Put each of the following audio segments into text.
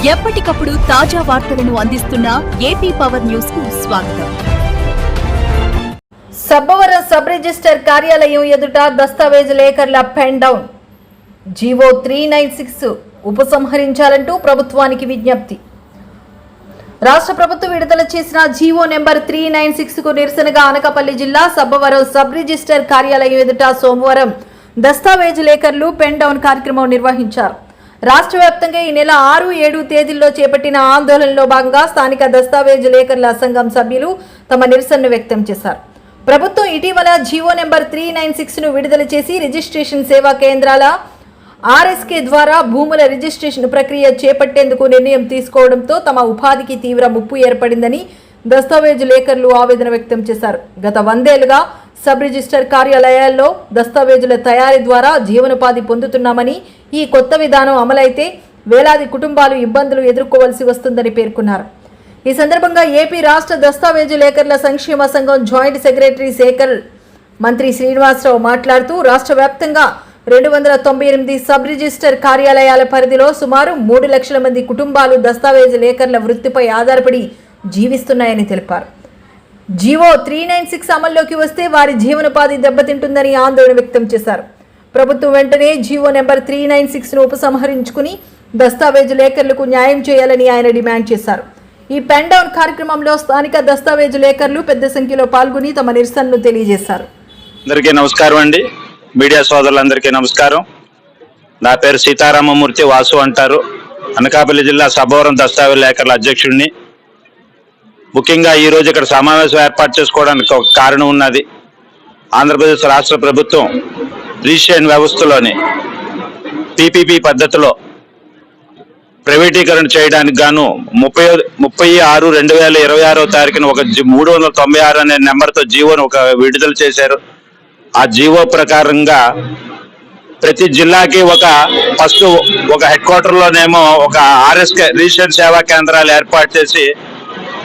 ఎప్పటికప్పుడు తాజా వార్తలను అందిస్తున్న ఏపీ పవర్ న్యూస్ కు స్వాగతం. సబ్బవరం సబ్ రిజిస్టర్ కార్యాలయం ఎదుట దస్తావేజ్ లేఖర్ల పెన్ డౌన్. జీవో 396 ఉపసంహరించాలంటూ ప్రభుత్వానికి విజ్ఞప్తి. రాష్ట్ర ప్రభుత్వం విడుదల చేసిన జీవో నెంబర్ 396 కు నిరసనగా అనకాపల్లి జిల్లా సబ్బవరం సబ్ రిజిస్టర్ కార్యాలయం ఎదుట సోమవారం దస్తావేజ్ లేఖర్లు పెన్ డౌన్ కార్యక్రమం నిర్వహించారు. రాష్ట్ర వ్యాప్తంగా ఈ నెల 6, 7 తేదీల్లో చేపట్టిన ఆందోళనలో భాగంగా స్థానిక దస్తావేజ్ లేఖర్ల సంఘం సభ్యులు తమ నిరసనను వ్యక్తం చేశారు. ప్రభుత్వం ఇటీవల జీవో నెంబర్ 396 ను విడుదల చేసి రిజిస్ట్రేషన్ సేవా కేంద్రాల RSK ద్వారా భూముల రిజిస్ట్రేషన్ ప్రక్రియ చేపట్టేందుకు నిర్ణయం తీసుకోవడంతో తమ ఉపాధికి తీవ్ర ముప్పు ఏర్పడిందని దస్తావేజ్ లేఖర్లు ఆవేదన వ్యక్తం చేశారు. గత 100 ఏళ్లుగా సబ్ రిజిస్టర్ కార్యాలయాల్లో దస్తావేజుల తయారీ ద్వారా జీవనోపాధి పొందుతున్నామని, ఈ కొత్త విధానం అమలైతే వేలాది కుటుంబాలు ఇబ్బందులు ఎదుర్కోవాల్సి వస్తుందని పేర్కొన్నారు. ఈ సందర్భంగా ఏపీ రాష్ట్ర దస్తావేజు లేఖర్ల సంక్షేమ సంఘం జాయింట్ సెక్రటరీ శేఖర్ మంత్రి శ్రీనివాసరావు మాట్లాడుతూ రాష్ట్ర వ్యాప్తంగా 298 సబ్ రిజిస్టర్ కార్యాలయాల పరిధిలో సుమారు 3 లక్షల మంది కుటుంబాలు దస్తావేజు లేఖర్ల వృత్తిపై ఆధారపడి జీవిస్తున్నాయని తెలిపారు. జీవో 396 అమల్లోకి వస్తే వారి జీవనోపాధి దెబ్బతింటుందని ఆందోళన వ్యక్తం చేశారు. ప్రభుత్వం వెంటనే జీవో నెంబర్ 396 ను ఉపసంహరించుకుని దస్తావేజు లేఖర్లకు న్యాయం చేయాలని ఆయన డిమాండ్ చేశారు. ఈ పెన్ డౌన్ కార్యక్రమంలో స్థానిక దస్తావేజు లేఖర్లు పెద్ద సంఖ్యలో పాల్గొని తమ నిరసనను తెలియజేశారు. అందరికీ నమస్కారం అండి. మీడియా సోదరులందరికీ నమస్కారం. నా పేరు సీతారామమూర్తి, వాసు అంటారు. అనకాపల్లి జిల్లా సబ్బవరం దస్తావేజ్ లేఖర్ల అధ్యక్షుడిని. ముఖ్యంగా ఈరోజు ఇక్కడ సమావేశం ఏర్పాటు చేసుకోవడానికి ఒక కారణం ఉన్నది. ఆంధ్రప్రదేశ్ రాష్ట్ర ప్రభుత్వం రిజిస్ట్రేషన్ వ్యవస్థలోని PPP పద్ధతిలో ప్రైవేటీకరణ చేయడానికి గాను 30/6/2026 తారీఖున ఒక 396 అనే నెంబర్తో జీవోను విడుదల చేశారు. ఆ జీవో ప్రకారంగా ప్రతి జిల్లాకి ఫస్ట్ ఒక హెడ్ క్వార్టర్లోనేమో ఒక RSK రిజిస్ట్రేషన్ సేవా కేంద్రాలు ఏర్పాటు చేసి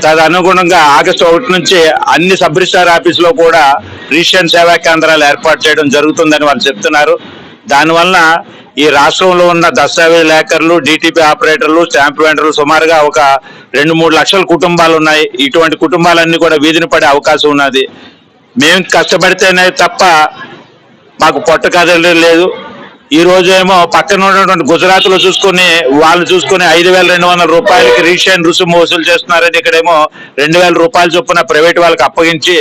తదనుగుణంగా ఆగస్టు 1 నుంచి అన్ని సబ్ రిజిస్ట్రార్ ఆఫీసులో కూడా రిజిస్ట్రేషన్ సేవా కేంద్రాలు ఏర్పాటు చేయడం జరుగుతుందని వాళ్ళు చెప్తున్నారు. దానివల్ల ఈ రాష్ట్రంలో ఉన్న దస్తావేజ్ లేఖర్లు, DTP ఆపరేటర్లు, స్టాంప్ వెండర్లు సుమారుగా ఒక 2-3 లక్షల కుటుంబాలు ఉన్నాయి. ఇటువంటి కుటుంబాలన్నీ కూడా వీధిన పడే అవకాశం ఉన్నది. మేము కష్టపడితేనే తప్ప మాకు పొట్ట కదలే లేదు. ఈ రోజు ఏమో పక్కన ఉన్నటువంటి గుజరాత్లో వాళ్ళు చూసుకుని 5,200 రూపాయలకి రిజిస్ట్రేషన్ రుసుము వసూలు చేస్తున్నారని ఇక్కడేమో 2,000 రూపాయల చొప్పున ప్రైవేట్ వాళ్ళకి అప్పగించి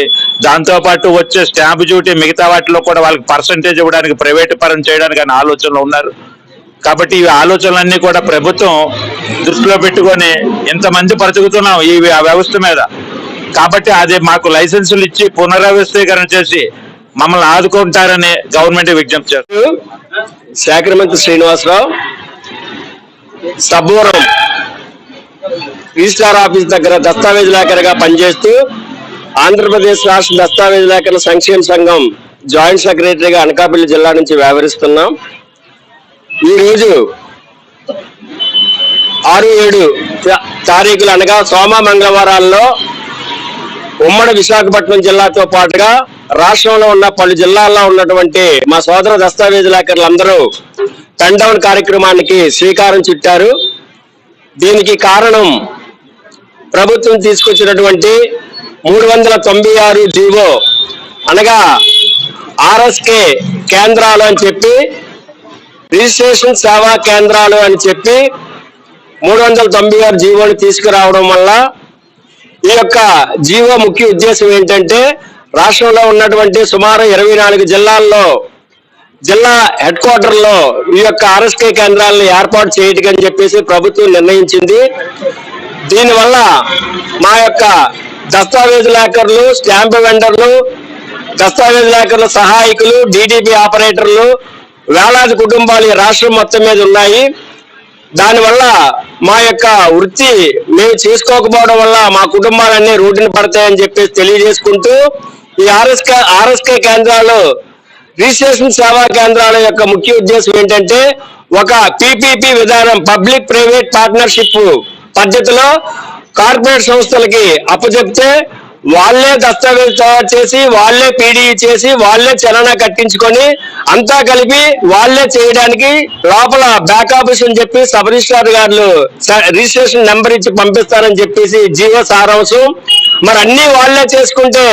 దాంతోపాటు వచ్చే స్టాంప్ డ్యూటీ మిగతా వాటిలో కూడా వాళ్ళకి పర్సంటేజ్ ఇవ్వడానికి ప్రైవేట్ పరం చేయడానికి అనే ఆలోచనలు ఉన్నారు. కాబట్టి ఈ ఆలోచనలన్నీ కూడా ప్రభుత్వం దృష్టిలో పెట్టుకొని ఇంతమంది బ్రతుకుతున్నాం ఈ వ్యవస్థ మీద. కాబట్టి అది మాకు లైసెన్సులు ఇచ్చి పునర్వ్యవస్థీకరణ చేసి మమ్మల్ని ఆదుకుంటారని గవర్నమెంట్ విజ్ఞప్తి చేస్తారు. శేఖర్ మంత్రి శ్రీనివాసరావు, సబ్బవరం రిజిస్ట్రార్ ఆఫీస్ దగ్గర దస్తావేజ్ లేఖర్గా పనిచేస్తూ ఆంధ్రప్రదేశ్ రాష్ట్ర దస్తావేజ్ లేఖర్ల సంక్షేమ సంఘం జాయింట్ సెక్రటరీగా అనకాపల్లి జిల్లా నుంచి వ్యవహరిస్తున్నాం. ఈరోజు 6, 7 తారీఖులు అనగా సోమ, మంగళవారాల్లో ఉమ్మడి విశాఖపట్నం జిల్లాతో పాటుగా రాష్ట్రంలో ఉన్న పలు జిల్లాల్లో ఉన్నటువంటి మా సోదర దస్తావేజ్ లేఖర్లందరూ పెన్ డౌన్ కార్యక్రమానికి శ్రీకారం చుట్టారు. దీనికి కారణం ప్రభుత్వం తీసుకొచ్చినటువంటి 396 జీవో అనగా RSK కేంద్రాలు అని చెప్పి, రిజిస్ట్రేషన్ సేవా కేంద్రాలు అని చెప్పి 396 జీవోని తీసుకురావడం వల్ల ఈ యొక్క జీవో ముఖ్య ఉద్దేశం ఏంటంటే రాష్ట్రంలో ఉన్నటువంటి సుమారు 24 జిల్లాల్లో జిల్లా హెడ్ క్వార్టర్లో ఈ యొక్క RSK కేంద్రాలను ఏర్పాటు చేయటం చెప్పేసి ప్రభుత్వం నిర్ణయించింది. దీనివల్ల మా యొక్క దస్తావేజ్ లేఖర్లు, స్టాంప్ వెండర్లు, దస్తావేజ్ లేఖర్ల సహాయకులు, DTP ఆపరేటర్లు వేలాది కుటుంబాలు ఈ రాష్ట్రం మొత్తం మీద ఉన్నాయి. దానివల్ల మా యొక్క వృత్తి మేము చేసుకోకపోవడం వల్ల మా కుటుంబాలన్నీ రోడ్డున పడతాయని చెప్పేసి తెలియజేసుకుంటూ ఈ RSK కేంద్రాలు, రిజిస్ట్రేషన్ సేవా కేంద్రాల యొక్క ముఖ్య ఉద్దేశం ఏంటంటే ఒక PPP విధానం, పబ్లిక్ ప్రైవేట్ పార్ట్నర్షిప్ పద్ధతిలో కార్పొరేట్ సంస్థలకి అప్పచెప్తే వాళ్ళే దస్తావేజ్ తయారు చేసి, వాళ్ళే పీడీ చేసి, వాళ్ళే చలనా కట్టించుకొని అంతా కలిపి వాళ్ళే చేయడానికి లోపల బ్యాక్ ఆఫీస్ అని చెప్పి సబ్ రిజిస్ట్రార్ గారు రిజిస్ట్రేషన్ నెంబర్ ఇచ్చి పంపిస్తారని చెప్పేసి జీవో సారాంశం. మరి అన్ని వాళ్ళే చేసుకుంటే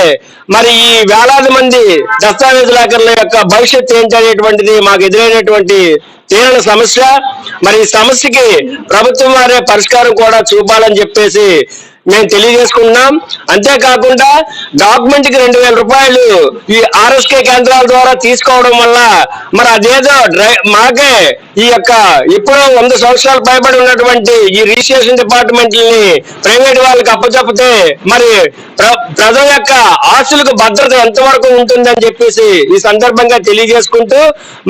మరి ఈ వేలాది మంది దస్తావేజులాకర్ల యొక్క భవిష్యత్తు ఏంటనేటువంటిది మాకు ఎదురైనటువంటి తీరని సమస్య. మరి ఈ సమస్యకి ప్రభుత్వం వారే పరిష్కారం కూడా చూపాలని చెప్పేసి మేము తెలియజేసుకుంటున్నాం. అంతేకాకుండా గవర్నమెంట్ కి 2,000 రూపాయలు ఈ ఆర్ఎస్కే కేంద్రాల ద్వారా తీసుకోవడం వల్ల మరి అదేదో మాకే ఈ యొక్క ఇప్పుడు 100 సంవత్సరాలు పైబడి ఉన్నటువంటి ఈ రిజిస్ట్రేషన్ డిపార్ట్మెంట్లని ప్రైవేట్ వాళ్ళకి అప్పచెప్తే మరి ప్రజల యొక్క ఆస్తులకు భద్రత ఎంతవరకు ఉంటుందని చెప్పేసి ఈ సందర్భంగా తెలియజేసుకుంటూ,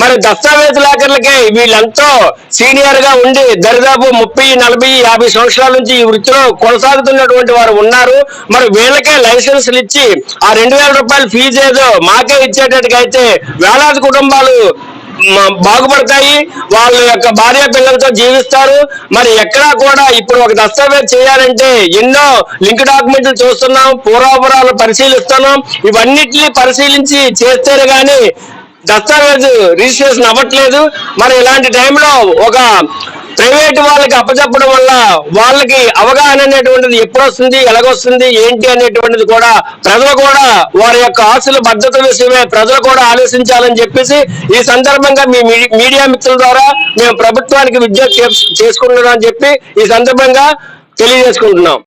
మరి దస్తావేజులాకర్లకి వీళ్ళెంతో సీనియర్ గా ఉండి దరిదాపు 30, 40, 50 సంవత్సరాల నుంచి ఈ వృత్తిలో కొనసాగుతున్నటువంటి వారు ఉన్నారు. మరి వీళ్ళకే లైసెన్సులు ఇచ్చి ఆ 2,000 రూపాయలు ఫీజు ఏదో మాకే ఇచ్చేటట్టుగా అయితే వేలాది కుటుంబాలు బాగుపడతాయి, వాళ్ళ యొక్క భార్య పిల్లలతో జీవిస్తారు. మరి ఎక్కడా కూడా ఇప్పుడు ఒక దస్తావేజ్ చేయాలంటే ఎన్నో లింక్ డాక్యుమెంట్లు చూస్తున్నాం, పూర్వాపరాలు పరిశీలిస్తున్నాం. ఇవన్నిటిని పరిశీలించి చేస్తేనే గానీ దస్తావేజు రిజిస్ట్రేషన్ అవ్వట్లేదు. మరి ఇలాంటి టైంలో ఒక ప్రైవేట్ వాళ్ళకి అప్పచెప్పడం వల్ల వాళ్ళకి అవగాహన అనేటువంటిది ఎప్పుడు వస్తుంది, ఎలాగొస్తుంది, ఏంటి అనేటువంటిది కూడా ప్రజలు కూడా వారి యొక్క ఆస్తుల భద్రత విషయమే ప్రజలు కూడా ఆలోచించాలని చెప్పేసి ఈ సందర్భంగా మీ మీడియా మిత్రుల ద్వారా మేము ప్రభుత్వానికి విజ్ఞప్తి చేసుకుంటున్నాం అని చెప్పి ఈ సందర్భంగా తెలియజేసుకుంటున్నాం.